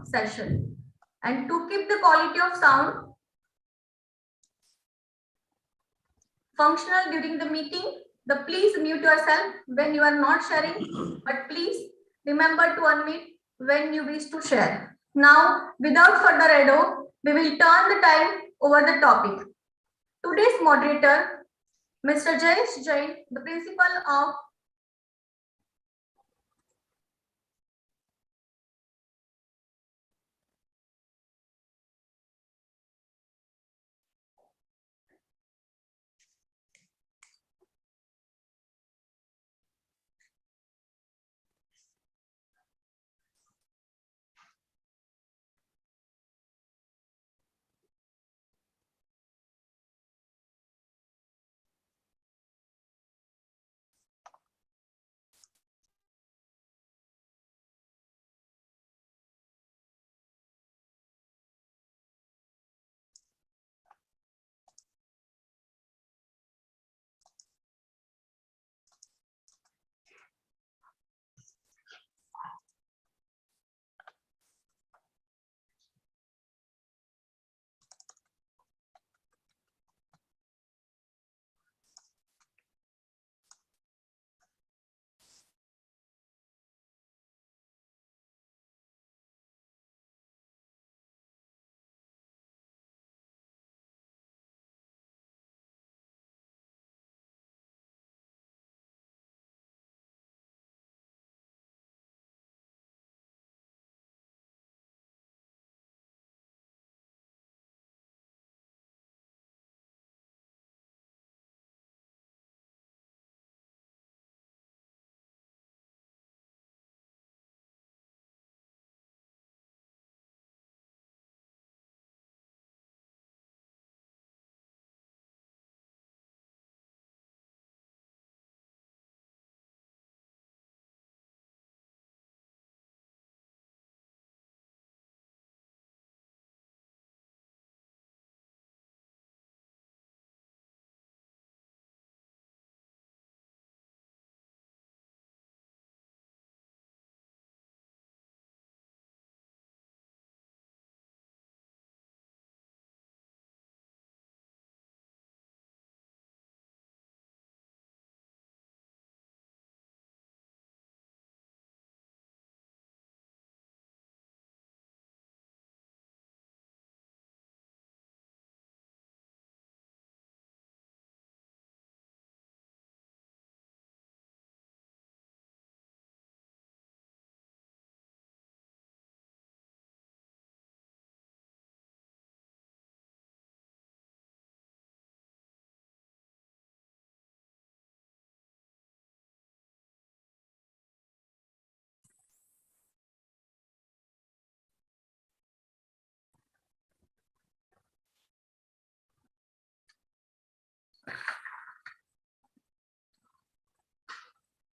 session. And to keep the quality of sound functional during the meeting, please mute yourself when you are not sharing, but please remember to unmute when you wish to share. Now, without further ado, we will turn the time over the topic. Today's moderator, Mr. Jayesh Jain, the principal of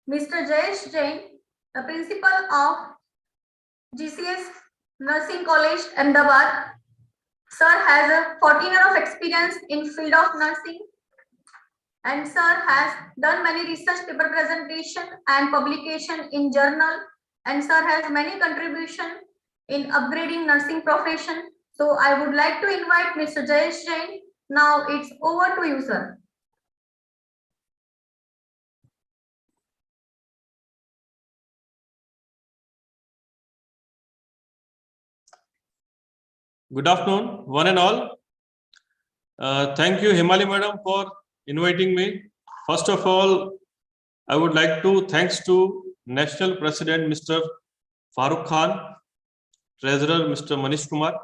Mr. Jayesh Jain, the principal of GCS Nursing College, Ahmedabad. Sir has a 14 years of experience in field of nursing, and sir has done many research paper presentation and publication in journal, and sir has many contribution in upgrading nursing profession. So I would like to invite Mr. Jayesh Jain. Now it's over to you, sir. Good afternoon, one and all. Thank you, Himali Madam, for inviting me. First of all, I would like to thanks to National President Mr. Farooq Khan, Treasurer Mr. Manish Kumar,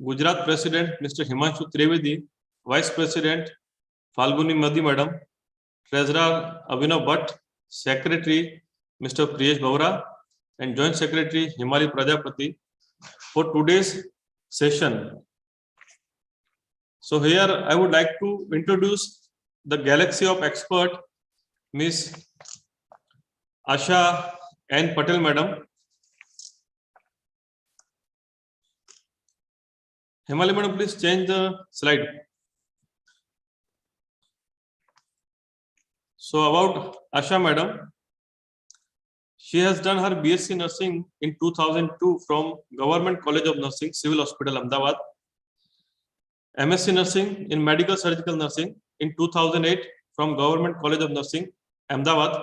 Gujarat President Mr. Himanshu Trivedi, Vice President Falguni Madi Madam, Treasurer Abhinav Bhatt, Secretary Mr. Priyesh Bhavra, and Joint Secretary Himali Prajapati for today's session. So here I would like to introduce the galaxy of expert, Miss Asha N. Patel Madam. Himali Madam, please change the slide. So about Asha Madam, She has done her BSc Nursing in 2002 from Government College of Nursing, Civil Hospital, Ahmedabad. MSc Nursing in Medical Surgical Nursing in 2008 from Government College of Nursing, Ahmedabad.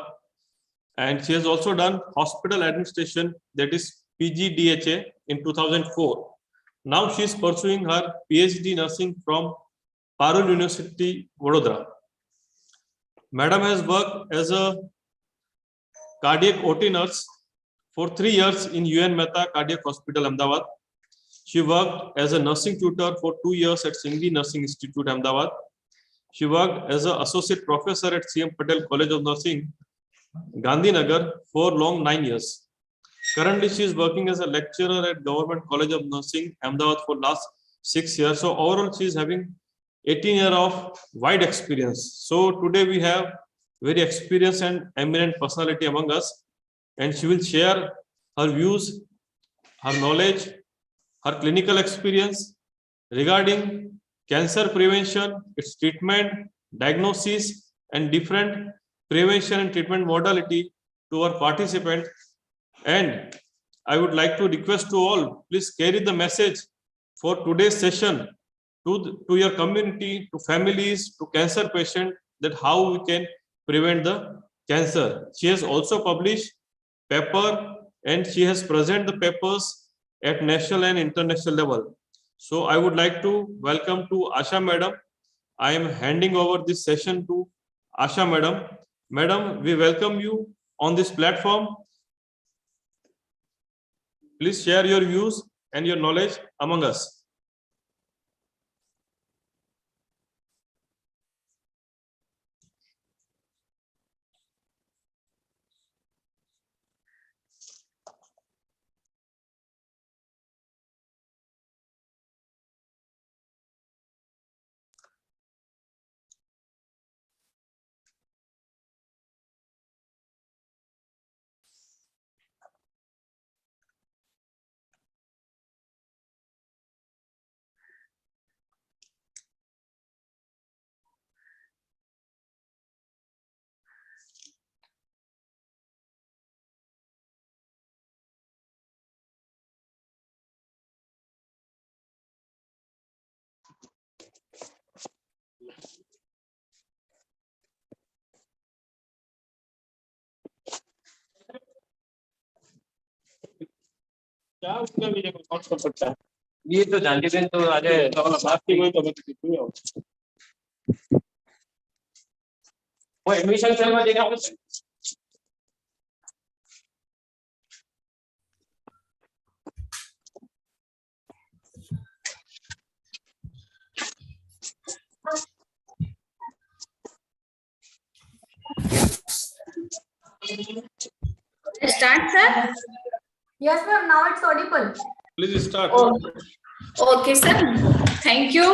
And she has also done Hospital Administration, that is PGDHA, in 2004. Now she is pursuing her PhD Nursing from Parul University, Vadodara. Madam has worked as a cardiac OT nurse for 3 years in UN Mehta Cardiac Hospital, Ahmedabad. She worked as a nursing tutor for 2 years at Singhi Nursing Institute, Ahmedabad. She worked as an associate professor at CM Patel College of Nursing, Gandhinagar, for long 9 years. Currently, she is working as a lecturer at Government College of Nursing, Ahmedabad, for last 6 years. So overall, she is having 18 years of wide experience. So today we have very experienced and eminent personality among us, and she will share her views, her knowledge, her clinical experience regarding cancer prevention, its treatment, diagnosis, and different prevention and treatment modality to our participant. And I would like to request to all, please carry the message for today's session to your community, to families, to cancer patients, that how we can prevent the cancer. She has also published paper and she has presented the papers at national and international level. So I would like to welcome to Asha Madam. I am handing over this session to Asha Madam. Madam, we welcome you on this platform. Please share your views and your knowledge among us. ये तो जानते थे तो आज वो admission चल में देगा Start, sir? Yes, ma'am. Now it's audible. Please start. Okay, sir. Thank you.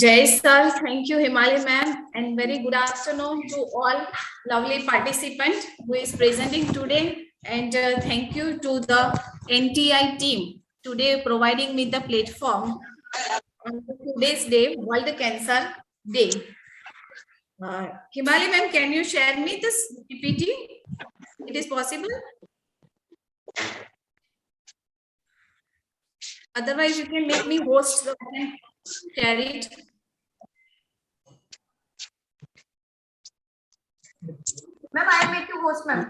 Jay sir, thank you Himali ma'am, and very good afternoon to all lovely participants who is presenting today, and thank you to the NTI team today providing me the platform on today's day, World Cancer Day. Himali ma'am, can you share me this PPT? It is possible? Otherwise, you can make me host so I can share it. Ma'am, I'll make you host, ma'am.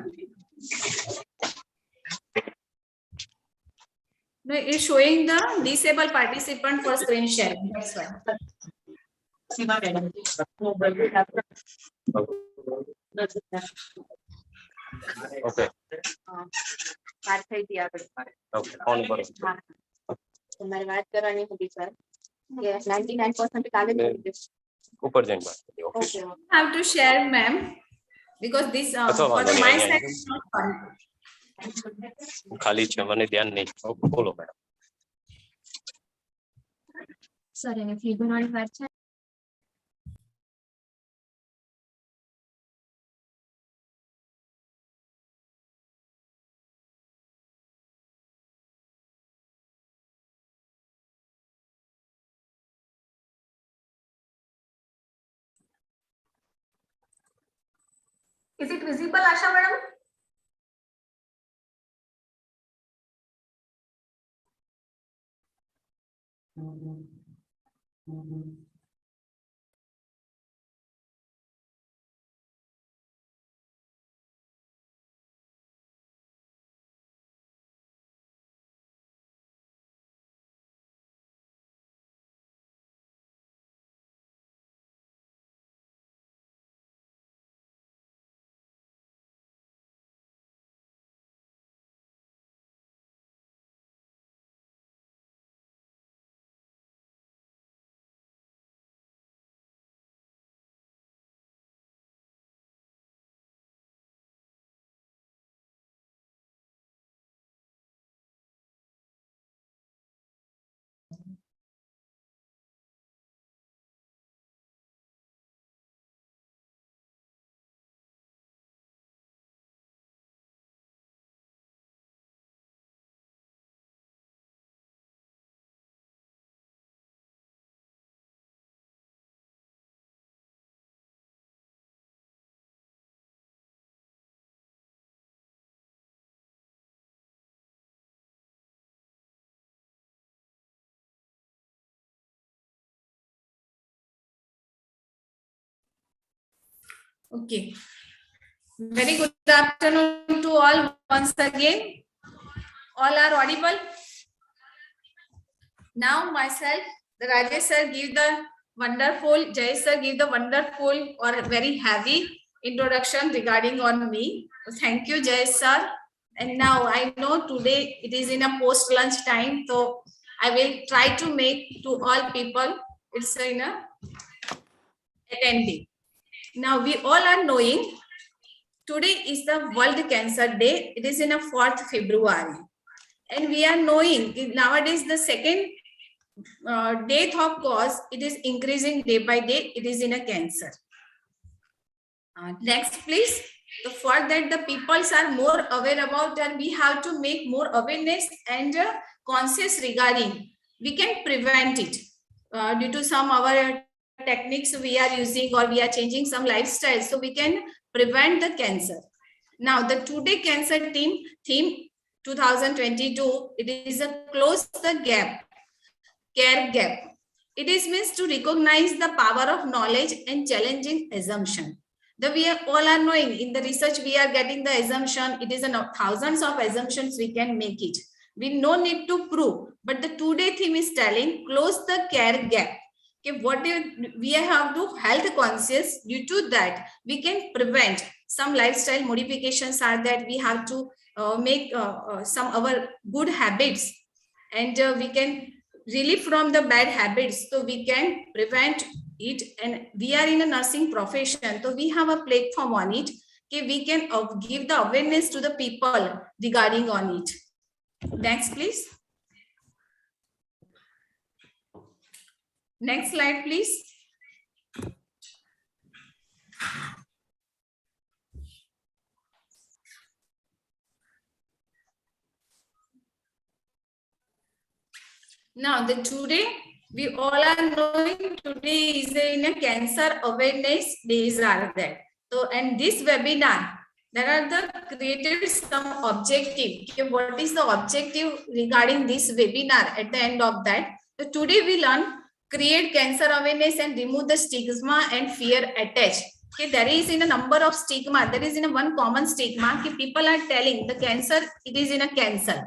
No, it's showing the disabled participant for screen sharing. That's why. Okay बात થઈ હતી આપણે okay phone पर હા તો મારે વાત કરવાની હતી સર કે 99% કાલે જ કરી દે ऊपर जाइन बात okay okay I have to share, ma'am, because this अच्छा, for वांधो my नहीं, side नहीं। is not fun. खाली છે મને ધ્યાન નહીં ઓકે બોલો મેડમ સર એને ફી ભરવાની વાત છે Is it visible, Asha madam? Okay. Very good afternoon to all once again. All are audible. Now myself, the Rajesh sir give the wonderful, Jay sir give the wonderful or very heavy introduction regarding on me. Thank you, Jay sir. And now I know today it is in a post lunch time, so I will try to make to all people. It's in a attending. Now we all are knowing today is the World Cancer Day. It is in a 4th February. And we are knowing nowadays the second death of cause, it is increasing day by day. It is in a cancer. Next, please. So for that, the peoples are more aware about, and we have to make more awareness and conscious regarding. We can prevent it due to some our techniques we are using, or we are changing some lifestyle, so we can prevent the cancer. Now, the today cancer theme 2022, it is a close the gap, care gap. It is means to recognize the power of knowledge and challenging assumption. We are all are knowing in the research we are getting the assumption. It is thousands of assumptions we can make it. We no need to prove, but the today theme is telling close the care gap. Okay, what we have to health conscious. Due to that, we can prevent some lifestyle modifications are that we have to make some our good habits, and we can relieve from the bad habits, so we can prevent it. And we are in a nursing profession, so we have a platform on it. Okay, we can give the awareness to the people regarding on it. Next, please. Next slide, please. Now, today we all are knowing today is in a cancer awareness days are there. So, and this webinar, there are the created some objective. Okay, what is the objective regarding this webinar at the end of that? So today we learn create cancer awareness and remove the stigma and fear attached. Okay, there is in a number of stigma. There is in a one common stigma. Okay, people are telling the cancer, it is in a cancer.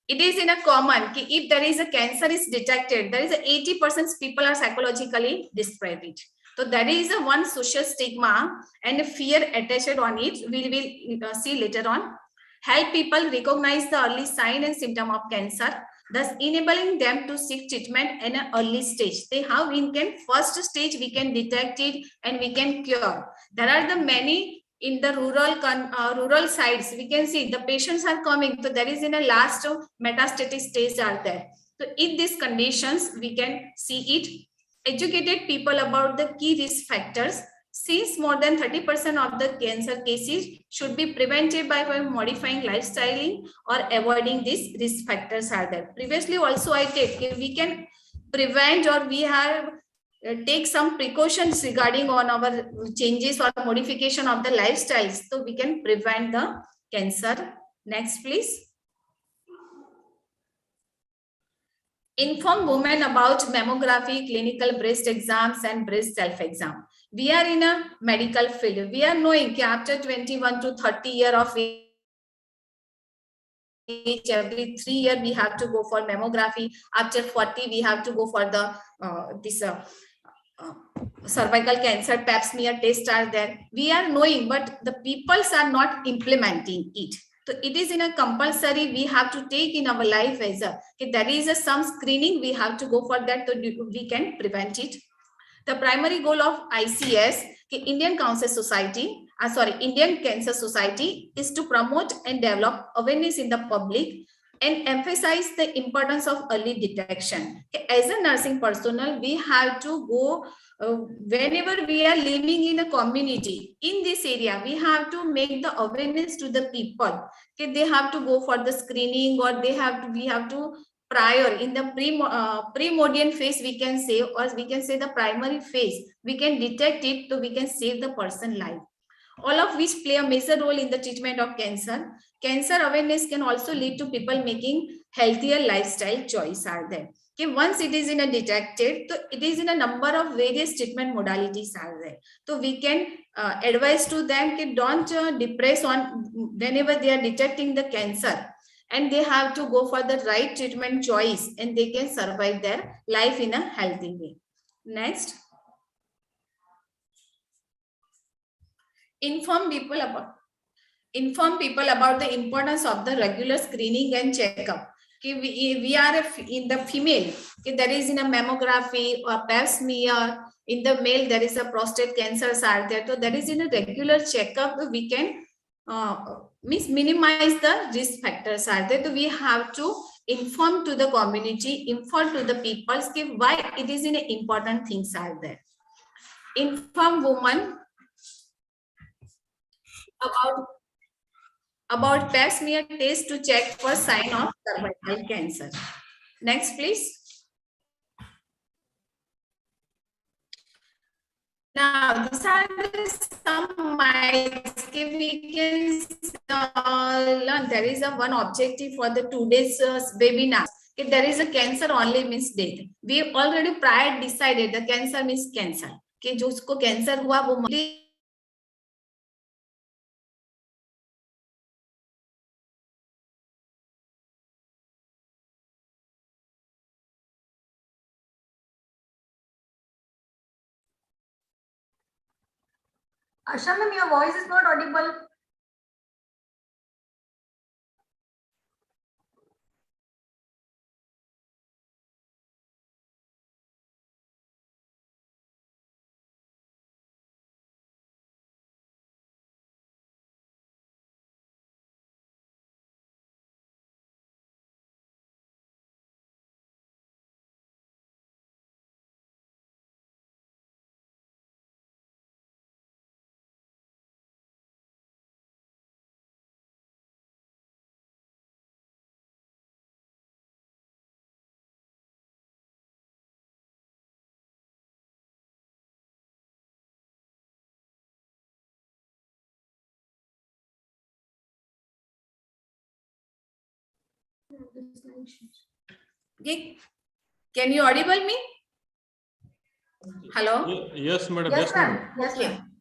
It is in a common, if there is a cancer is detected, there is a 80% people are psychologically described it. So that is a one social stigma and fear attached on it. We will see later on. Help people recognize the early sign and symptom of cancer, thus enabling them to seek treatment in an early stage. How we can first stage we can detect it and we can cure. There are the many in the rural sites, we can see the patients are coming. So there is in a last metastatic stage are there. So in these conditions, we can see it. Educated people about the key risk factors. Since more than 30% of the cancer cases should be prevented by modifying lifestyle or avoiding these risk factors are there. Previously also I said we can prevent, or we have take some precautions regarding on our changes or modification of the lifestyles, so we can prevent the cancer. Next, please. Inform women about mammography, clinical breast exams, and breast self-exam. We are in a medical field. We are knowing that after 21 to 30 years of age, every 3 years we have to go for mammography. After 40, we have to go for the cervical cancer pap smear test are there. We are knowing, but the peoples are not implementing it. So it is in a compulsory we have to take in our life as a, okay, there is a some screening we have to go for that, so we can prevent it. The primary goal of ICS, Indian Cancer Society, Indian Cancer Society, is to promote and develop awareness in the public and emphasize the importance of early detection. As a nursing personnel, we have to go whenever we are living in a community in this area, we have to make the awareness to the people. Okay, they have to go for the screening, or we have to prior in the primordial phase, we can say, or we can say the primary phase, we can detect it, so we can save the person life, all of which play a major role in the treatment of cancer. Cancer awareness can also lead to people making healthier lifestyle choice are there. Okay, once it is in a detected, so it is in a number of various treatment modalities are there. So we can advise to them that don't depress on whenever they are detecting the cancer, and they have to go for the right treatment choice, and they can survive their life in a healthy way. Next. Inform people about the importance of the regular screening and checkup. Okay, we are in the female, okay, there is in a mammography or pap smear. In the male, there is a prostate cancers are there. So there is in a regular checkup, we can minimize the risk factors are there. So we have to inform to the community, inform to the people, why it is in important things are there. Inform women about pap smear test to check for sign of cervical cancer. Next, please. Now, these are some myths we can learn. There is one objective for the today's webinar. If there is a cancer only means death. We already prior decided the cancer means cancer. कि जो उसको cancer हुआ वो Asha ma'am, your voice is not audible. Okay. Can you audible me? Hello? Yes, madam. Yes, Yes, madam. ma'am. Yes, Okay. ma'am.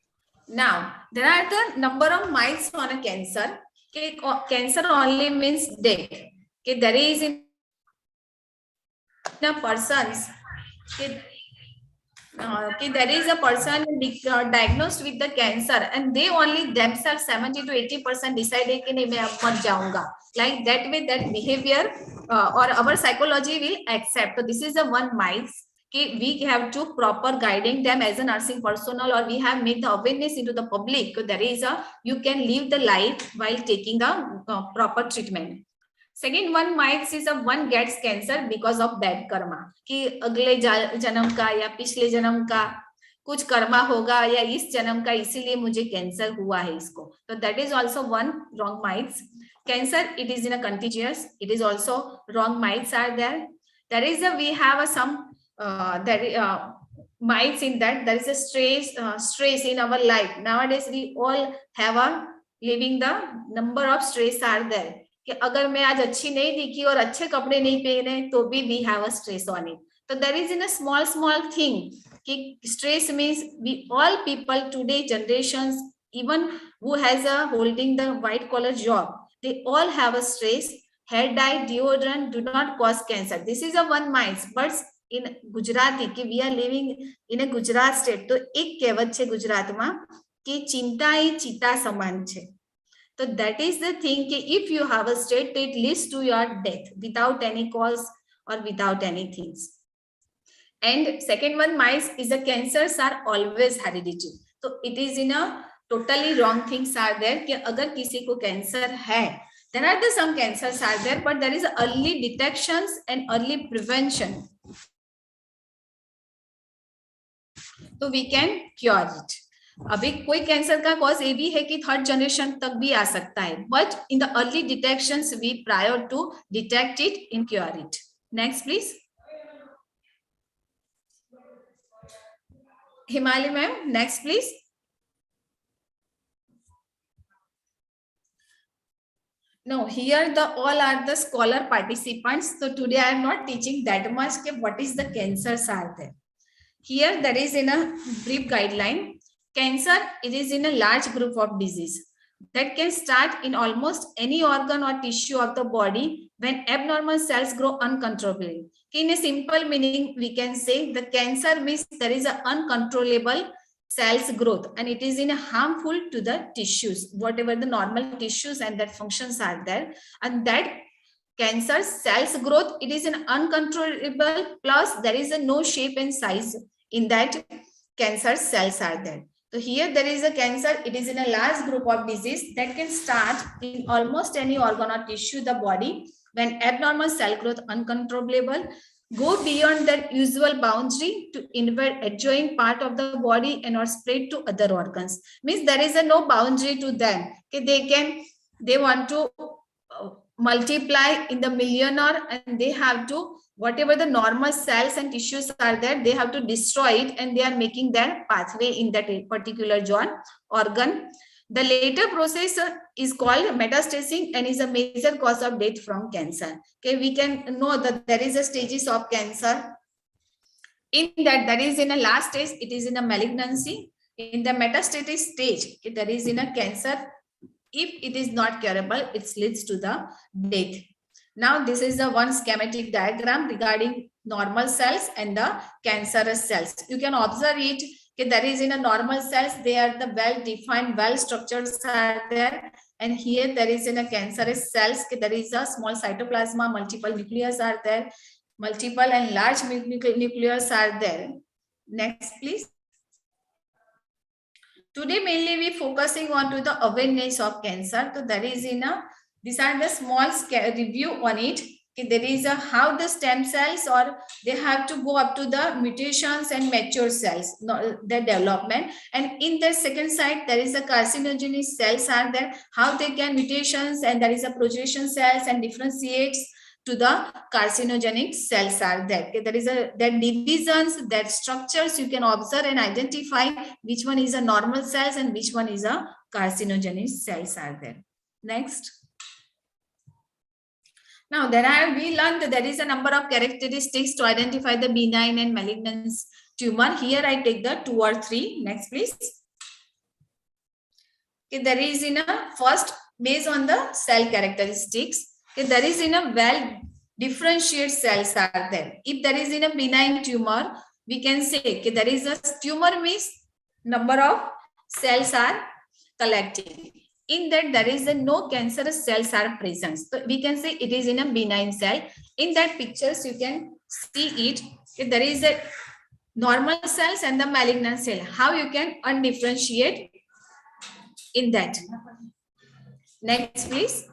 Now, there are the number of myths on a cancer. Okay, cancer only means death. Okay, there is in a person's, okay, there is a person diagnosed with the cancer, and they only themselves 70 to 80% decided कि नहीं मैं अब मर जाऊंगा. Like that way, that behavior or our psychology will accept. So this is the one myth. Okay, we have to proper guiding them as a nursing personnel, or we have made the awareness into the public. So there is a, you can live the life while taking a proper treatment. Second one myth is a one gets cancer because of bad karma, कि अगले जन्म का या पिछले जन्म का कुछ कर्मा होगा या इस जन्म का इसीलिए मुझे कैंसर हुआ है इसको. So that is also one wrong myth. Cancer, it is in a contagious. It is also wrong myths are there. There is a, we have a some myths in that there is a stress in our life. Nowadays we all have a living, the number of stress are there. कि अगर मैं आज अच्छी नहीं दिखी और अच्छे कपड़े नहीं पहने तो भी we have a stress on it. So there is in a small thing कि stress means we all people today generations, even who has a holding the white collar job, they all have a stress. Hair dye, deodorant do not cause cancer. This is a one mind, but in Gujarati कि we are living in a Gujarat state, तो एक कહેવત છે ગુજરાતમાં कि चिंता એ ચિતા સમાન છે. So that is the thing कि if you have a state, it leads to your death without any cause or without anything. And second one, mice is the cancers are always hereditary. So it is in a totally wrong things are there कि अगर किसी को cancer है, there are the some cancers are there, but there is early detections and early prevention, so we can cure it. अभी कोई cancer का cause ये भी है कि थर्ड जनरेशन तक भी आ सकता है, but in the early detections we prior to detect it in cure it. Next please. Himali ma'am, next please. No, here the all are the scholar participants. So today I am not teaching that much what is the cancers are there. Here there is in a brief guideline. Cancer, it is in a large group of disease that can start in almost any organ or tissue of the body when abnormal cells grow uncontrollably. In a simple meaning, we can say the cancer means there is an uncontrollable cells growth and it is in a harmful to the tissues, whatever the normal tissues and that functions are there, and that cancer cells growth, it is an uncontrollable, plus there is a no shape and size in that cancer cells are there. So here there is a cancer, it is in a large group of disease that can start in almost any organ or tissue the body when abnormal cell growth uncontrollable, go beyond their usual boundary to invade adjoining part of the body and or spread to other organs. Means there is a no boundary to them. Okay, they want to multiply in the millionaire and they have to, whatever the normal cells and tissues are there, they have to destroy it and they are making their pathway in that particular organ. The later process is called metastasis and is a major cause of death from cancer. Okay, we can know that there is a stages of cancer. In that, there is in a last stage, it is in a malignancy. In the metastatic stage, okay, there is in a cancer. If it is not curable, it leads to the death. Now, this is the one schematic diagram regarding normal cells and the cancerous cells. You can observe it. Okay, there is in a normal cells, they are the well-defined, well-structured are there. And here there is in a cancerous cells, okay, there is a small cytoplasma, multiple nucleus are there, multiple and large nucleus are there. Next, please. Today, mainly we focusing on to the awareness of cancer. So there is in a, these are the small review on it. Okay, there is a how the stem cells or they have to go up to the mutations and mature cells, their development. And in the second side, there is a carcinogenic cells are there, how they can mutations, and there is a proliferation cells and differentiates to the carcinogenic cells are there. Okay, there is a that divisions, that structures you can observe and identify which one is a normal cells and which one is a carcinogenic cells are there. Next. Now we learned that there is a number of characteristics to identify the benign and malignant tumor. Here I take the 2 or 3. Next, please. Okay, there is in a first based on the cell characteristics. Okay, there is in a well differentiated cells are there. If there is in a benign tumor, we can say okay, there is a tumor means number of cells are collecting. In that there is a no cancerous cells are present. So we can say it is in a benign cell. In that pictures you can see it. Okay, there is a normal cells and the malignant cell. How you can undifferentiate in that. Next, please.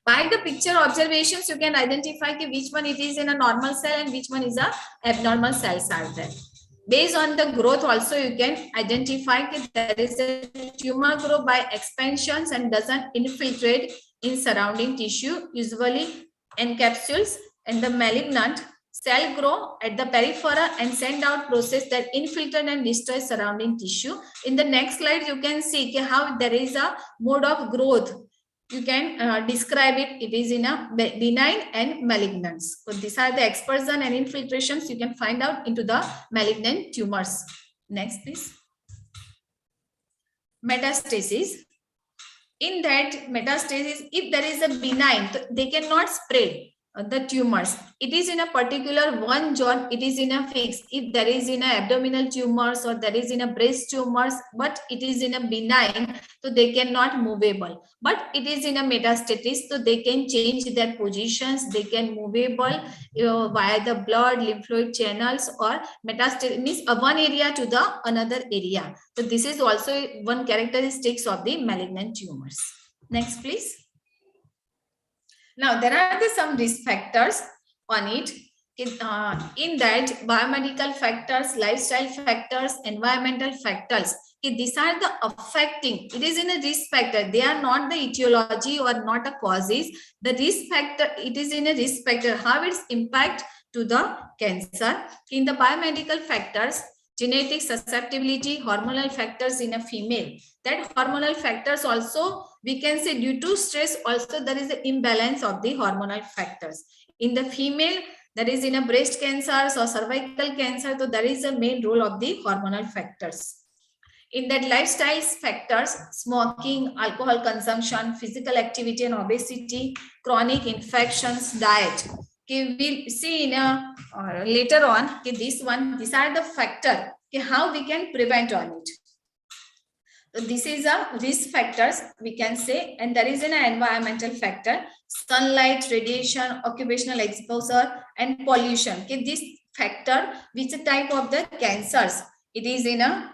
By the picture observations, you can identify which one it is in a normal cell and which one is a abnormal cells are there. Based on the growth also, you can identify that there is a tumor grow by expansions and doesn't infiltrate in surrounding tissue, usually encapsulates, and the malignant cell grow at the periphery and send out process that infiltrate and destroy surrounding tissue. In the next slide, you can see how there is a mode of growth you can describe it. It is in a benign and malignant. So these are the excursion and infiltrations you can find out into the malignant tumors. Next, please. Metastasis. In that metastasis, if there is a benign, they cannot spread the tumors. It is in a particular one zone, it is in a fix. If there is in a abdominal tumors or there is in a breast tumors, but it is in a benign, so they cannot movable. But it is in a metastasis, so they can change their positions, they can movable via the blood, lymphoid channels, or metastasis means one area to the another area. So this is also one characteristics of the malignant tumors. Next, please. Now, there are some risk factors on it. In that, biomedical factors, lifestyle factors, environmental factors. These are the affecting. It is in a risk factor. They are not the etiology or not a causes. The risk factor, it is in a risk factor. How its impact to the cancer. In the biomedical factors, genetic susceptibility, hormonal factors in a female. That hormonal factors also, we can say due to stress, also there is an imbalance of the hormonal factors. In the female, that is in a breast cancers or cervical cancer, so there is a main role of the hormonal factors. In that lifestyle factors, smoking, alcohol consumption, physical activity and obesity, chronic infections, diet. Okay, we'll see in a later on. Okay, these are the factor. Okay, how we can prevent on it. So this is a risk factors we can say, and there is an environmental factor: sunlight, radiation, occupational exposure, and pollution. Okay, this factor, which type of the cancers it is in a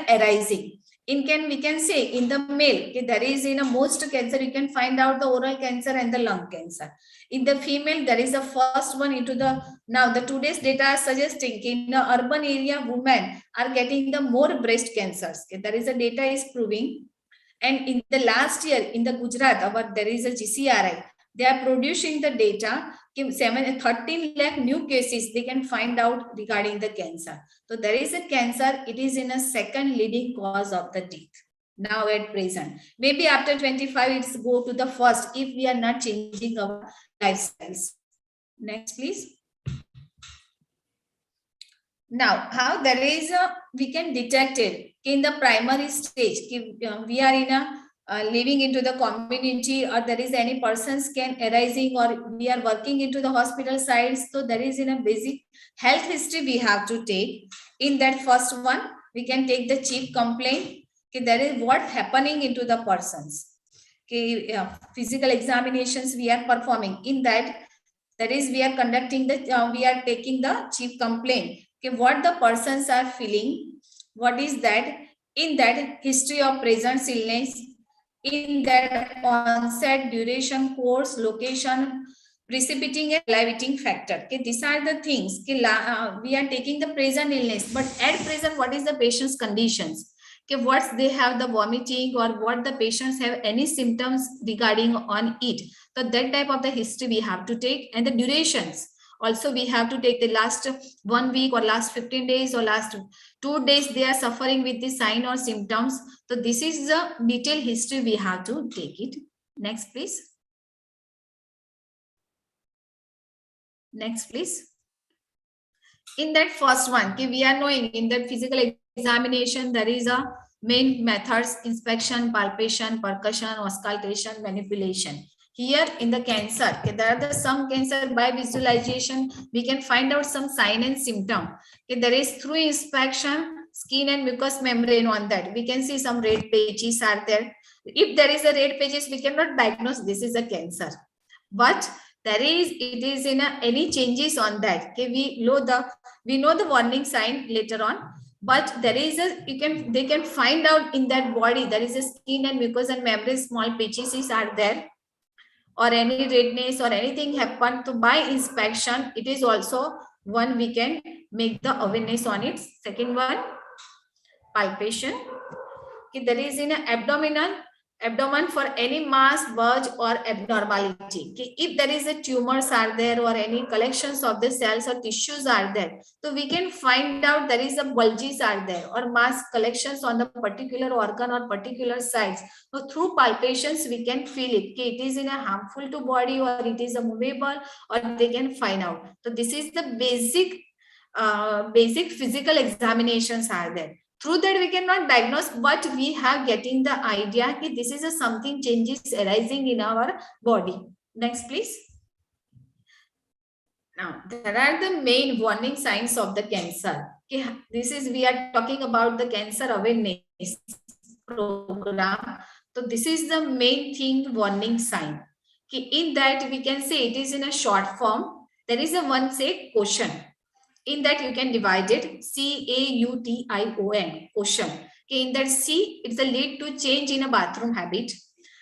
arising. We can say in the male, okay, there is in a most cancer you can find out the oral cancer and the lung cancer. In the female, there is a first one into the, now the today's data are suggesting in the urban area, women are getting the more breast cancers. Okay, there is a data is proving. And in the last year in the Gujarat, there is a GCRI, they are producing the data, 13 lakh new cases they can find out regarding the cancer. So there is a cancer, it is in a second leading cause of the death now at present. Maybe after 25 it's go to the first if we are not changing our lifestyles. Next, please. Now, how there is a, we can detect it in the primary stage. We are in a living into the community, or there is any persons can arising, or we are working into the hospital sites. So there is in a basic health history we have to take. In that first one, we can take the chief complaint. Okay, there is what happening into the persons. Okay, physical examinations we are performing. In that is we are conducting the, we are taking the chief complaint. Okay, what the persons are feeling, what is that, in that history of present illness, in that onset, duration, course, location, precipitating and elevating factor. Okay, these are the things. Okay, we are taking the present illness, but at present, what is the patient's conditions? Okay, what they have the vomiting, or what the patients have any symptoms regarding on it. So that type of the history we have to take, and the durations. Also, we have to take the last 1 week or last 15 days or last 2 days they are suffering with the sign or symptoms. So this is the detailed history we have to take it. Next, please. Next, please. In that first one, okay, we are knowing in that physical examination, there is a main methods: inspection, palpation, percussion, auscultation, manipulation. Here in the cancer, okay, there are some cancer by visualization, we can find out some sign and symptom. Okay, there is through inspection, skin and mucous membrane on that. We can see some red patches are there. If there is a red patches, we cannot diagnose this is a cancer. But there is, it is in any changes on that. Okay, we know the warning sign later on. But there is a, they can find out in that body, there is a skin and mucous and membrane, small patches are there, or any redness or anything happen. So by inspection, it is also one we can make the awareness on it. Second one, palpation. Okay, there is in an abdominal, abdomen for any mass, bulge or abnormality. If there is a tumors are there or any collections of the cells or tissues are there, so we can find out there is a bulges are there or mass collections on the particular organ or particular sites. So through palpations we can feel it. It is in a harmful to body or it is a movable, or they can find out. So this is the basic physical examinations are there. Through that we cannot diagnose, but we have getting the idea that this is a something changes arising in our body. Next, please. Now, there are the main warning signs of the cancer. Okay, this is, we are talking about the cancer awareness program. So this is the main thing, warning sign. Okay, in that we can say it is in a short form. There is a one say caution. In that you can divide it CAUTION, caution. Okay, in that C, it's a lead to change in a bathroom habit.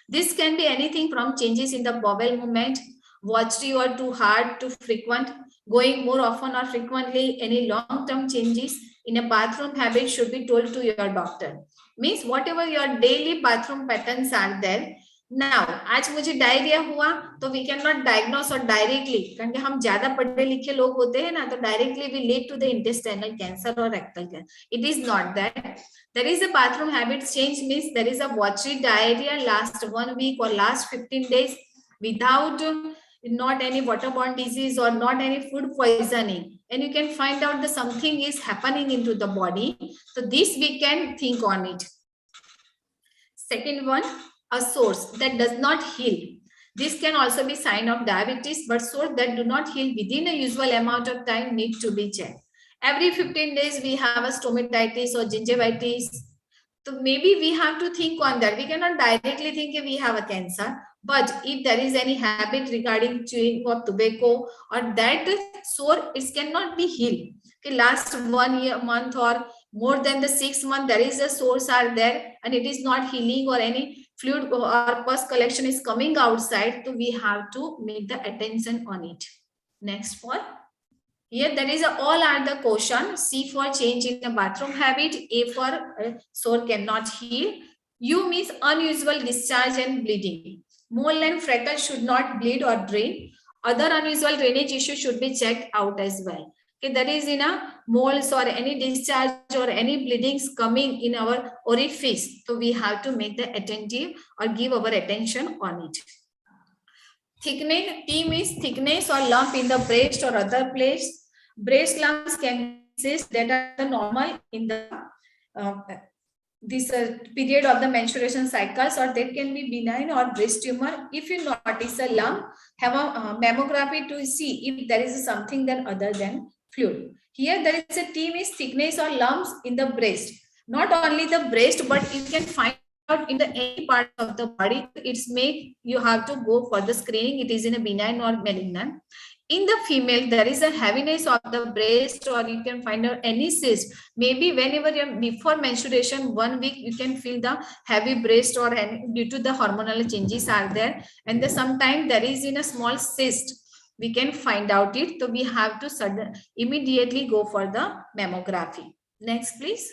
This can be anything from changes in the bowel movement, watery or too hard, too frequent, going more often or frequently. Any long-term changes in a bathroom habit should be told to your doctor. Means whatever your daily bathroom patterns are there. Now, आज मुझे diarrhoea हुआ तो we can not diagnose और directly, क्योंकि हम ज्यादा पढ़े लिखे लोग होते हैं ना, तो directly we lead to the intestinal cancer और rectal cancer. It is not that. There is a bathroom habit change, means there is a watery diarrhea last 1 week or last 15 days without not any waterborne disease or not any food poisoning, and you can find out that something is happening into the body. So this we can think on it. Second one, a source that does not heal. This can also be sign of diabetes, but source that do not heal within a usual amount of time need to be checked. Every 15 days we have a stomatitis or gingivitis. So maybe we have to think on that. We cannot directly think that we have a cancer, but if there is any habit regarding chewing or tobacco or that sore, it cannot be healed. Okay, last 1 year, month or more than the 6 months, there is a source are there and it is not healing or any fluid or pus collection is coming outside, so we have to make the attention on it. Next one. Here there is a all are the caution. C for change in the bathroom habit. A for sore cannot heal. U means unusual discharge and bleeding. Mole and freckle should not bleed or drain. Other unusual drainage issues should be checked out as well. Okay, there is in a moles or any discharge or any bleedings coming in our orifice, so we have to make the attentive or give our attention on it. Thickness, T means thickness or lump in the breast or other place. Breast lumps can exist that are normal in the this period of the menstruation cycles, or they can be benign or breast tumor. If you notice a lump, have a mammography to see if there is something then other than fluid. Here there is a T means thickness or lumps in the breast. Not only the breast, but you can find out in the any part of the body. It's make you have to go for the screening. It is in a benign or malignant. In the female, there is a heaviness of the breast, or you can find out any cyst. Maybe whenever you're before menstruation, 1 week, you can feel the heavy breast or due to the hormonal changes are there. And sometimes there is in a small cyst. We can find out it. So we have to immediately go for the mammography. Next, please.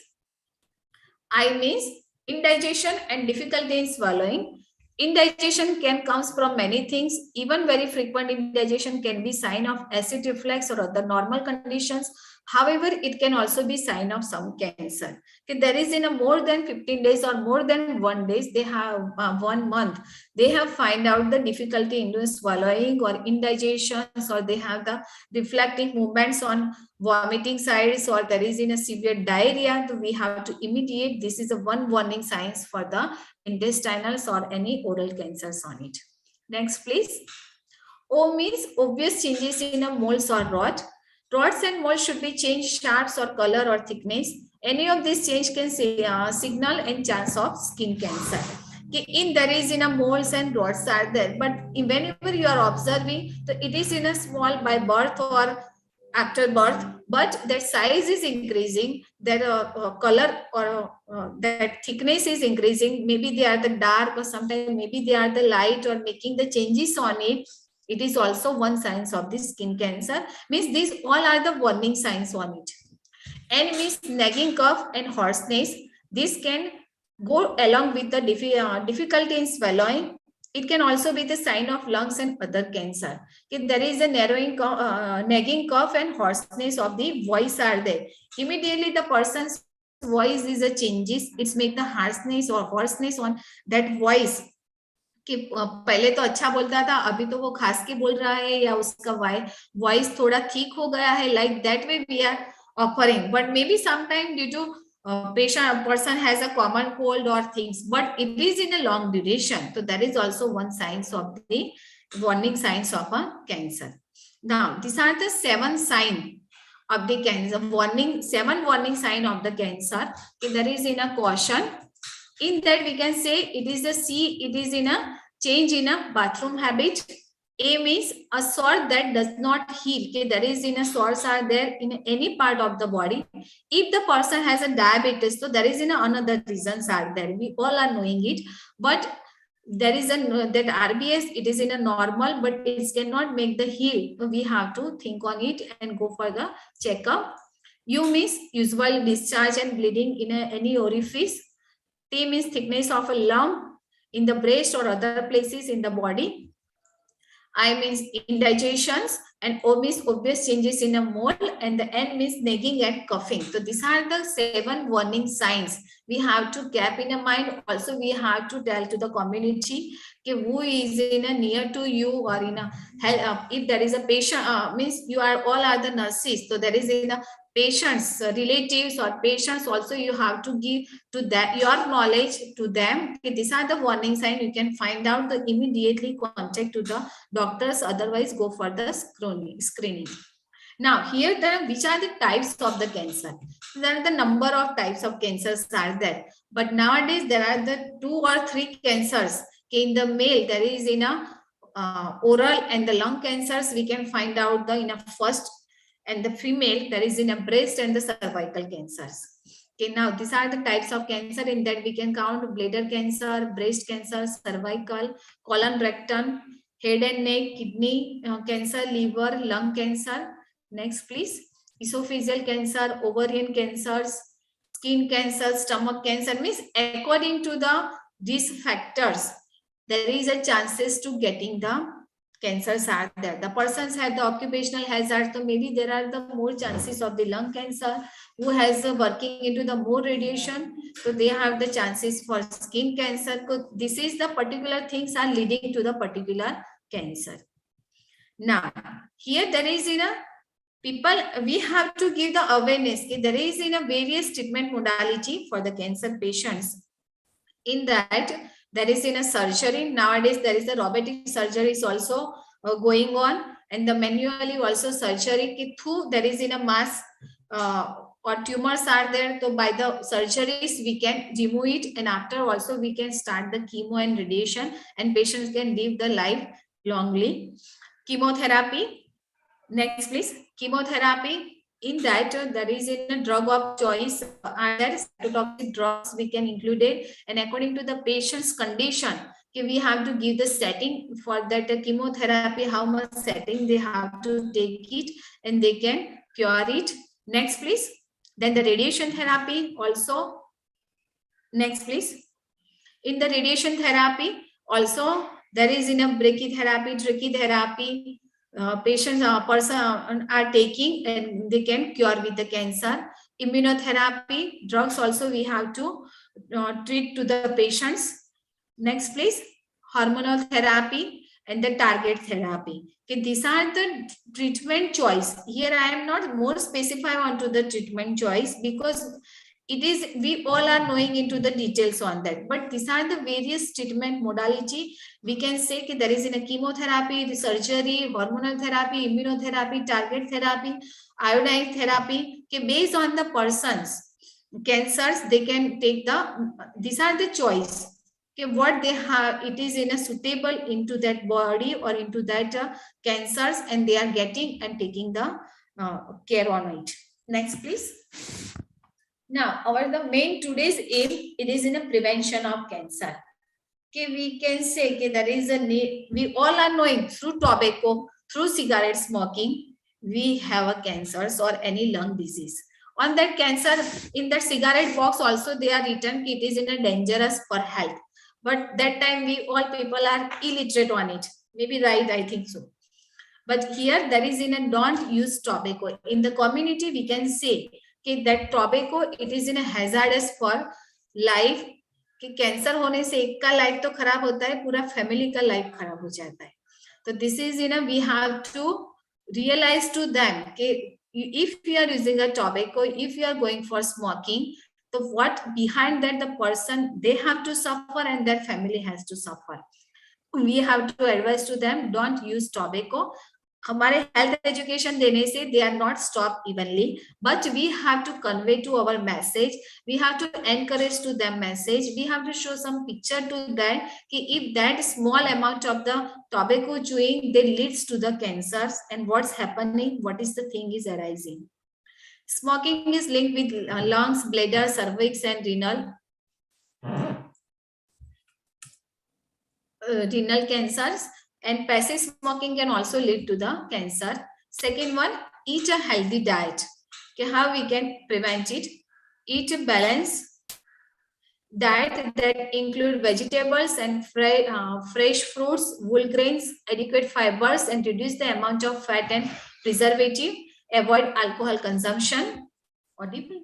I means indigestion and difficulty in swallowing. Indigestion can comes from many things. Even very frequent indigestion can be sign of acid reflux or other normal conditions. However, it can also be sign of some cancer. Okay, there is in a more than 15 days or more than 1 day, they have 1 month, they have find out the difficulty in swallowing or indigestions, or they have the reflecting movements on vomiting sides, or there is in a severe diarrhea. So we have to immediate, this is a one warning signs for the intestinals or any oral cancers on it. Next, please. O means obvious changes in a moles or rot. Rods and moles should be changed shapes or color or thickness. Any of this change can signal and chance of skin cancer. Okay, in there is in a moles and rods are there, but whenever you are observing, so it is in a small by birth or after birth, but that size is increasing, that color or that thickness is increasing. Maybe they are the dark, or sometimes maybe they are the light, or making the changes on it. It is also one signs of this skin cancer. Means these all are the warning signs on it. N means nagging cough and hoarseness. This can go along with the difficulty in swallowing. It can also be the sign of lungs and other cancer. If there is a narrowing, nagging cough and hoarseness of the voice are there, immediately the person's voice is a changes. It's make the harshness or hoarseness on that voice. कि पहले तो अच्छा बोलता था, अभी तो वो खास के बोल रहा है, या उसका वॉइस थोड़ा ठीक हो गया है, like that way we are offering. But maybe sometime due to person has a common cold or things, but it is in a long duration. So that is also one signs of the warning signs of a cancer. Now these are the 7 signs of the cancer. Seven warning sign of the cancer. If there is in a caution, in that we can say it is a C, it is in a change in a bathroom habit. A means a sore that does not heal. Okay, there is in a sores are there in any part of the body. If the person has a diabetes, so there is in another reasons are there. We all are knowing it, but there is a that RBS, it is in a normal, but it cannot make the heal. So we have to think on it and go for the checkup. U means usual discharge and bleeding in any orifice. T means thickness of a lump in the breast or other places in the body. I means indigestions, and O means obvious changes in a mole, and the N means nagging and coughing. So these are the 7 warning signs we have to keep in a mind. Also, we have to tell to the community who is in a near to you or in a help. If there is a patient, means you are all are the nurses. So there is in a patients, relatives or patients also you have to give to that your knowledge to them. Okay, these are the warning signs. You can find out the immediately contact to the doctors, otherwise go for the screening. Now here which are the types of the cancer? There are the number of types of cancers are there, but nowadays there are the 2 or 3 cancers. Okay, in the male there is in a oral and the lung cancers we can find out the in a first, and the female there is in a breast and the cervical cancers. Okay, now these are the types of cancer. In that we can count bladder cancer, breast cancer, cervical, colon, rectum, head and neck, kidney cancer, liver, lung cancer. Next please. Esophageal cancer, ovarian cancers, skin cancer, stomach cancer. Means according to these factors there is a chances to getting the cancers are there. The persons have the occupational hazard, so maybe there are the more chances of the lung cancer. Who has working into the more radiation, so they have the chances for skin cancer. So this is the particular things are leading to the particular cancer. Now here there is in a people, we have to give the awareness. There is in a various treatment modality for the cancer patients. In that there is in a surgery. Nowadays there is a robotic surgery is also going on, and the manually also surgery through there is in a mass or tumors are there. So by the surgeries we can remove it, and after also we can start the chemo and radiation, and patients can live the life longly. Chemotherapy. Next please. Chemotherapy. In that there is in a drug of choice, and there is cytotoxic drugs we can include it, and according to the patient's condition we have to give the setting for that chemotherapy, how much setting they have to take it, and they can cure it. Next please. Then the radiation therapy also. Next please. In the radiation therapy also there is in a brachytherapy, patients person are taking, and they can cure with the cancer. Immunotherapy drugs also we have to treat to the patients. Next please. Hormonal therapy and the target therapy. Okay, these are the treatment choice. Here I am not more specify onto the treatment choice because it is we all are knowing into the details on that, but these are the various treatment modality. We can say there is in a chemotherapy, the surgery, hormonal therapy, immunotherapy, target therapy, iodine therapy. Okay, based on the person's cancers they can take these are the choice. Okay, what they have, it is in a suitable into that body or into that cancers, and they are getting and taking the care on it. Next please. Now the main today's aim, it is in a prevention of cancer. Okay, we can say okay, there is a need, we all are knowing through tobacco, through cigarette smoking we have a cancers or any lung disease. On that cancer, in that cigarette box also they are written it is in a dangerous for health. But that time we all people are illiterate on it. Maybe right, I think so. But here there is in a don't use tobacco. In the community we can say that tobacco it is in a hazardous for life. कि cancer होने से एक का life तो खराब होता है, पूरा फैमिली का लाइफ खराब हो जाता है. तो this is we have to realize to them कि if you are using a tobacco, if you are going for smoking, so what behind that the person they have to suffer and their family has to suffer. We have to advise to them don't use tobacco. हमारे health education देने से they are not stopped evenly, but we have to convey to our message, we have to encourage to them message, we have to show some picture to them कि if that small amount of the tobacco chewing they leads to the cancers and what's happening, what is the thing is arising. Smoking is linked with lungs, bladder, cervix and renal cancers. And passive smoking can also lead to the cancer. Second one, eat a healthy diet. Okay, how we can prevent it? Eat a balanced diet that include vegetables and fresh fruits, whole grains, adequate fibers, and reduce the amount of fat and preservative. Avoid alcohol consumption. Audible.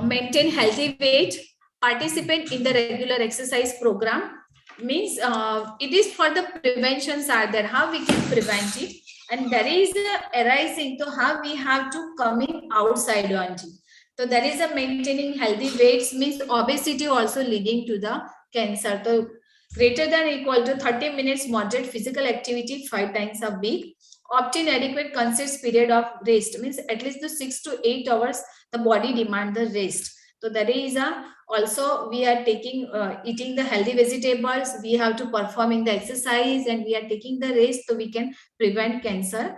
Maintain healthy weight. Participate in the regular exercise program. Means it is for the preventions are there, how we can prevent it, and there is a arising to how we have to coming outside on it. So there is a maintaining healthy weights means obesity also leading to the cancer. So greater than or equal to 30 minutes moderate physical activity 5 times a week. Obtain adequate conscious period of rest means at least the 6 to 8 hours the body demand the rest. So there is also we are taking eating the healthy vegetables, we have to performing the exercise and we are taking the rest so we can prevent cancer.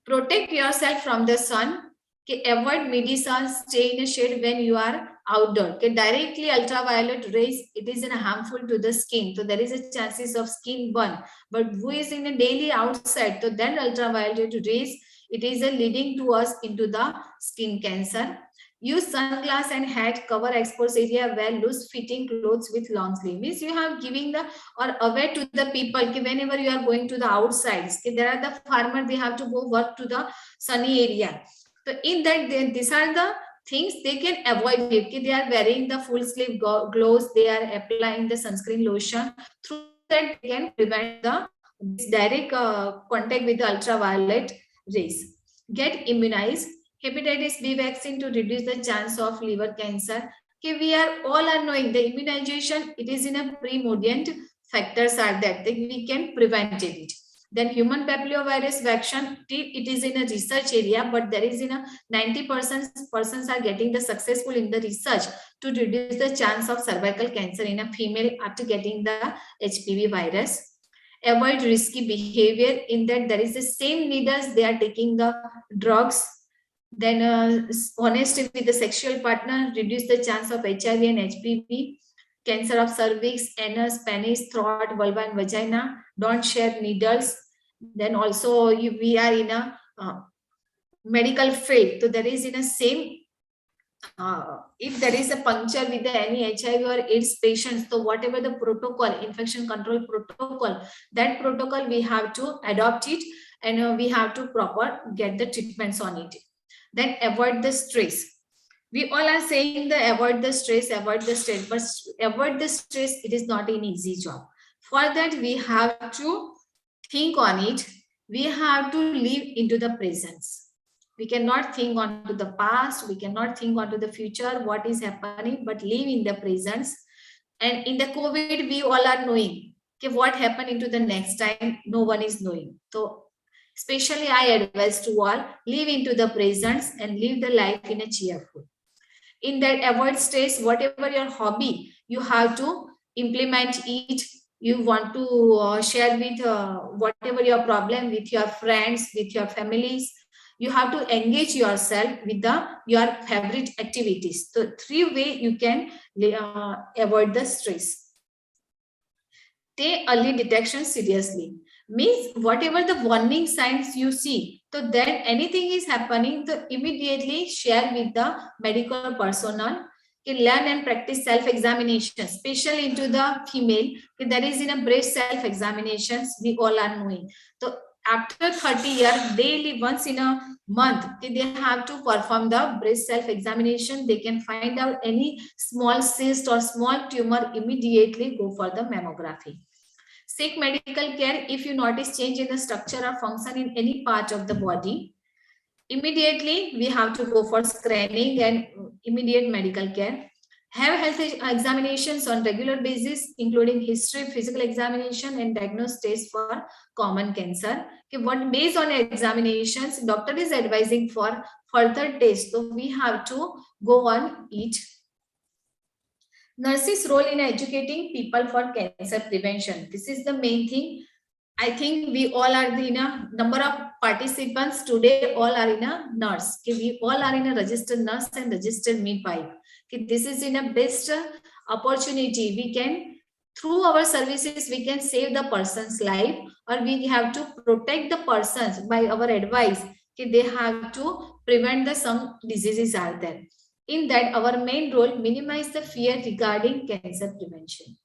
Protect yourself from the sun. Okay, avoid midi sun, stay in a shade when you are outdoor. Okay, directly ultraviolet rays it is harmful to the skin, so there is a chances of skin burn. But who is in a daily outside, so then ultraviolet rays it is leading to us into the skin cancer. Use sunglass and hat, cover exposed area, wear loose fitting clothes with long sleeve. Means you have giving the or aware to the people कि whenever you are going to the outside, there are the farmers, they have to go work to the sunny area. So in that these are the things they can avoid it. They are wearing the full sleeve gloves, they are applying the sunscreen lotion. Through that they can prevent the direct contact with the ultraviolet rays. Get immunized. Hepatitis B vaccine to reduce the chance of liver cancer. Okay, we are all are knowing the immunization, it is in a primordial factors are that we can prevent it. Then human papillomavirus vaccine, it is in a research area, but there is in a 90% persons are getting the successful in the research to reduce the chance of cervical cancer in a female after getting the HPV virus. Avoid risky behavior, in that there is the same needles, they are taking the drugs. Then honesty with the sexual partner, reduce the chance of HIV and HPV, cancer of cervix, anus, penis, throat, vulva and vagina. Don't share needles. Then also we are in a medical field, so there is in a same if there is a puncture with the any HIV or AIDS patients, so whatever the protocol, infection control protocol, that protocol we have to adopt it and we have to proper get the treatments on it. Then avoid the stress. We all are saying the avoid the stress, but avoid the stress, it is not an easy job. For that we have to think on it. We have to live into the presence. We cannot think on to the past, we cannot think on to the future, what is happening, but live in the presence. And in the COVID, we all are knowing okay, what happened into the next time, no one is knowing. So especially I advise to all, live into the presence and live the life in a cheerful. In that avoid stress, whatever your hobby, you have to implement it. You want to share with whatever your problem with your friends, with your families. You have to engage yourself with your favorite activities. So 3 ways you can avoid the stress. Take early detection seriously. Means whatever the warning signs you see, So then anything is happening, to immediately share with the medical personnel. Learn and practice self-examination, especially into the female. There is in a breast self-examinations, we all are knowing. So after 30 years, daily once in a month, they have to perform the breast self-examination. They can find out any small cyst or small tumor, immediately go for the mammography. Seek medical care if you notice change in the structure or function in any part of the body. Immediately, we have to go for screening and immediate medical care. Have health examinations on regular basis, including history, physical examination, and diagnosis for common cancer. Okay, what based on examinations, doctor is advising for further tests. So we have to go on each. Nurses' role in educating people for cancer prevention. This is the main thing. I think we all are in a number of participants today, all are in a nurse. Okay, we all are in a registered nurse and registered midwife. Okay, this is in a best opportunity. We can, through our services, we can save the person's life, or we have to protect the persons by our advice. Okay, they have to prevent the some diseases are there. In that, our main role, minimize the fear regarding cancer prevention.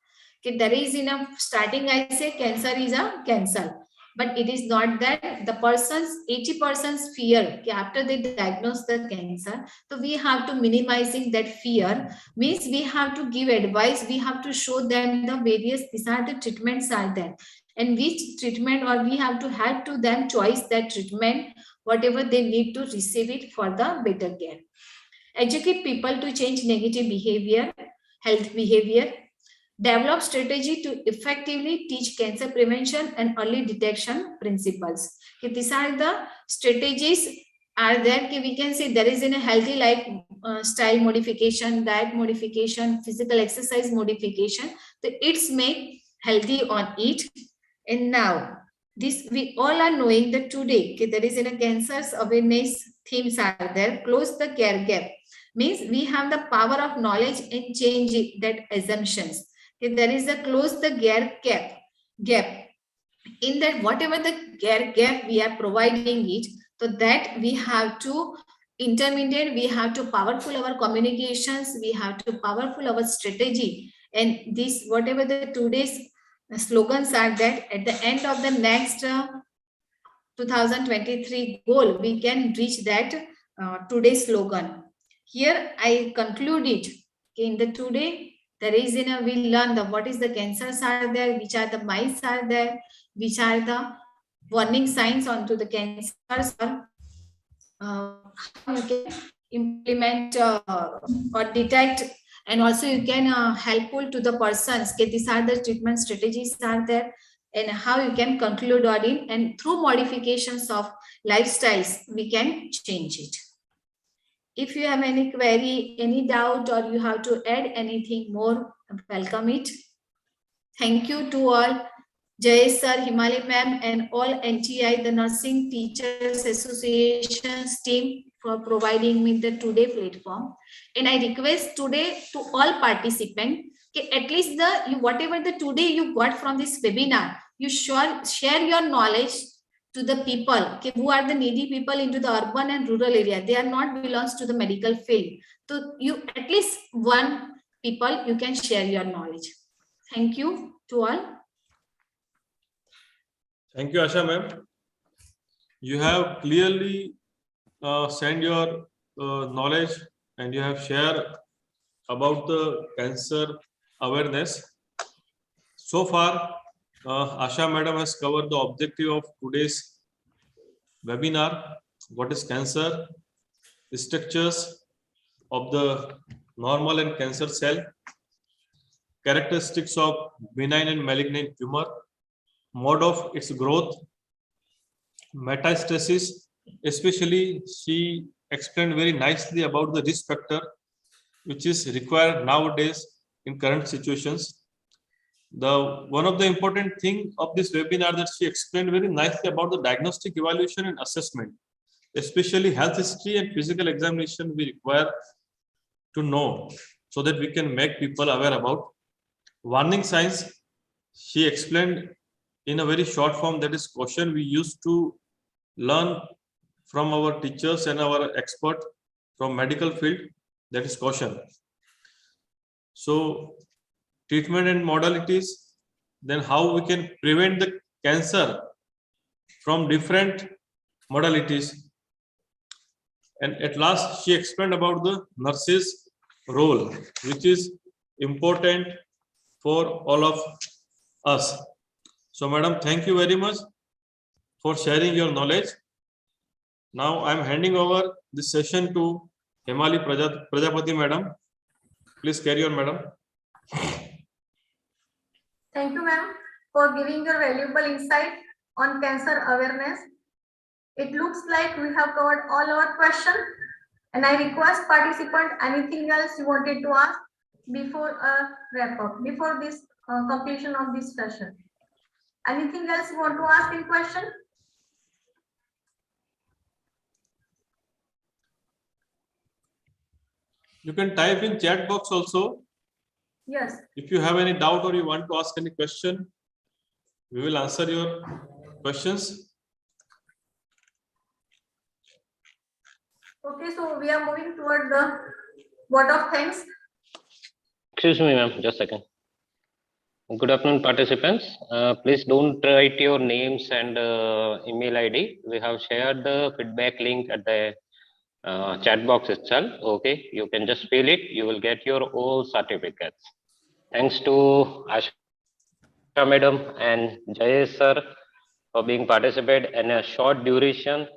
Okay, there is in a starting, I say cancer is a cancer, but it is not that. The person's 80% fear, okay, after they diagnose the cancer, so we have to minimizing that fear, means we have to give advice, we have to show them the various, these are the treatments are there, and which treatment, or we have to help to them choice that treatment, whatever they need to receive it for the better care. Educate people to change negative behavior, health behavior. Develop strategy to effectively teach cancer prevention and early detection principles. Okay, these are the strategies are there. Okay, we can say there is in a healthy lifestyle modification, diet modification, physical exercise modification. So it's make healthy on it. And now this we all are knowing that today, okay, there is in a cancers awareness themes are there. Close the care gap, means we have the power of knowledge and change that assumptions. Okay, there is a close the gap. In that, whatever the care gap we are providing it, so that we have to intermediate, we have to powerful our communications, we have to powerful our strategy, and this whatever the today's slogans are, that at the end of the next 2023 goal, we can reach that today's slogan. Here I conclude it. Okay, in the today, there is in a, we learn the what is the cancers are there, which are the mice are there, which are the warning signs onto the cancers, or how you can implement or detect, and also you can helpful to the persons. Okay, these are the treatment strategies are there, and how you can conclude on it, and through modifications of lifestyles we can change it. If you have any query, any doubt, or you have to add anything more, welcome it. Thank you to all, Jay sir, Himali ma'am, and all NTI, the Nursing Teachers Association's team, for providing me the today platform. And I request today to all participants, okay, at least the whatever the today you got from this webinar, you share your knowledge to the people, okay, who are the needy people into the urban and rural area. They are not belongs to the medical field. So you at least one people you can share your knowledge. Thank you to all. Thank you, Asha ma'am. You have clearly sent your knowledge, and you have shared about the cancer awareness. So far, Asha madam has covered the objective of today's webinar. What is cancer? The structures of the normal and cancer cell, characteristics of benign and malignant tumor, mode of its growth, metastasis. Especially, she explained very nicely about the risk factor which is required nowadays in current situations. One of the important thing of this webinar that she explained very nicely about the diagnostic evaluation and assessment, especially health history and physical examination we require to know, so that we can make people aware about warning signs. She explained in a very short form, that is question we used to learn from our teachers and our expert from medical field, that is caution. So treatment and modalities, then how we can prevent the cancer from different modalities. And at last, she explained about the nurse's role, which is important for all of us. So, madam, thank you very much for sharing your knowledge. Now, I am handing over this session to Himali Prajapati, madam. Please carry on, madam. Thank you, ma'am, for giving your valuable insight on cancer awareness. It looks like we have covered all our questions, and I request participant anything else you wanted to ask before a wrap up, before this completion of this session. Anything else you want to ask in question? You can type in chat box also. Yes. If you have any doubt or you want to ask any question, we will answer your questions. Okay, so we are moving toward the vote of thanks. Excuse me, ma'am, just a second. Good afternoon, participants. Please don't write your names and email ID. We have shared the feedback link at the chat box itself. Okay, you can just fill it. You will get your all certificates. Thanks to Asha madam and Jayesh sir for being participated in a short duration.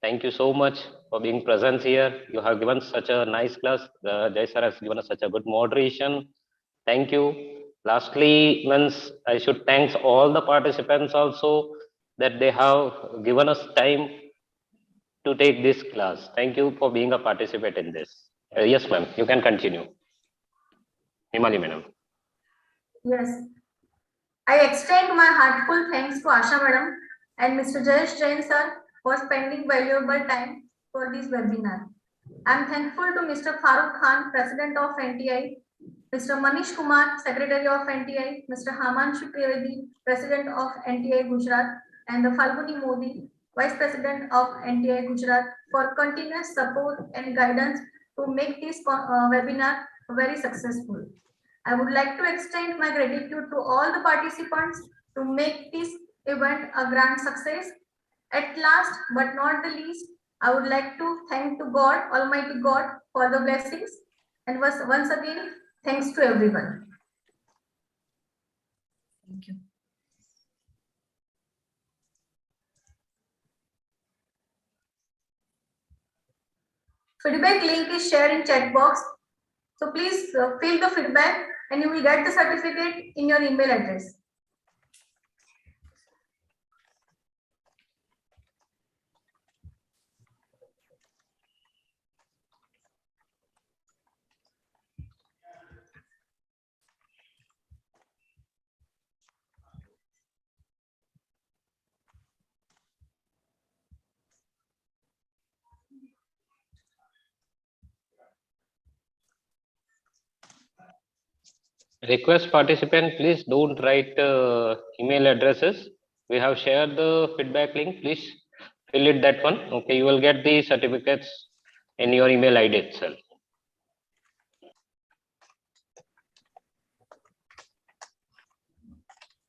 Thank you so much for being present here. You have given such a nice class. Jayesh sir has given us such a good moderation. Thank you. Lastly, I should thank all the participants also that they have given us time to take this class. Thank you for being a participant in this. Yes, ma'am, you can continue. Himali madam. Yes. I extend my heartfelt thanks to Asha madam and Mr. Jayesh Jain sir for spending valuable time for this webinar. I am thankful to Mr. Farooq Khan, President of NTI, Mr. Manish Kumar, Secretary of NTI, Mr. Himanshu Trivedi, President of NTI Gujarat, and the Falguni Modi, Vice President of NTI Gujarat, for continuous support and guidance to make this webinar very successful. I would like to extend my gratitude to all the participants to make this event a grand success. At last, but not the least, I would like to thank to God, Almighty God, for the blessings. And once again, thanks to everyone. Thank you. Feedback link is shared in chat box. So please fill the feedback and you will get the certificate in your email address. Request participant, please don't write email addresses. We have shared the feedback link. Please fill it that one. Okay, you will get the certificates in your email ID itself.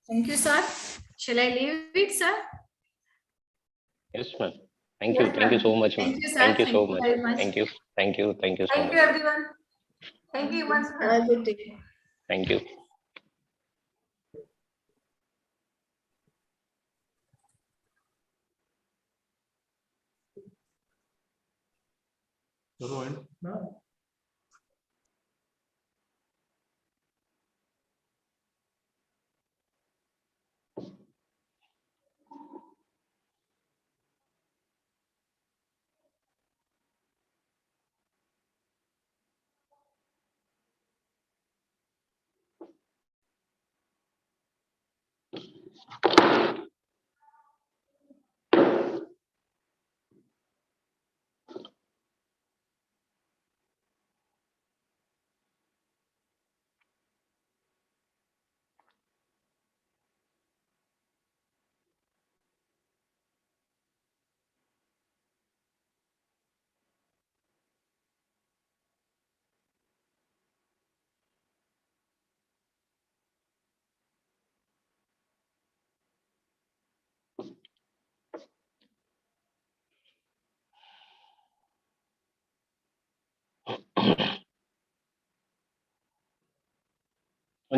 Thank you, sir. Shall I leave it, sir? Yes, ma'am. Thank you. Yes, Thank you ma'am. so much, ma'am. Thank you, sir. Thank you Thank so you much. very much. Thank you. Thank you. Thank you so Thank much. you, everyone. Thank you once more. Have a good day. Thank you.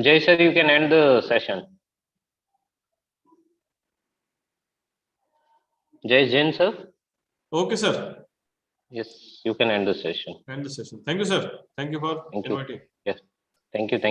Jay sir, you can end the session. Jay Jain sir? Okay, sir. Yes, you can end the session. End the session. Thank you, sir. Thank you for Thank you. inviting. Yes. Thank you. Thank you.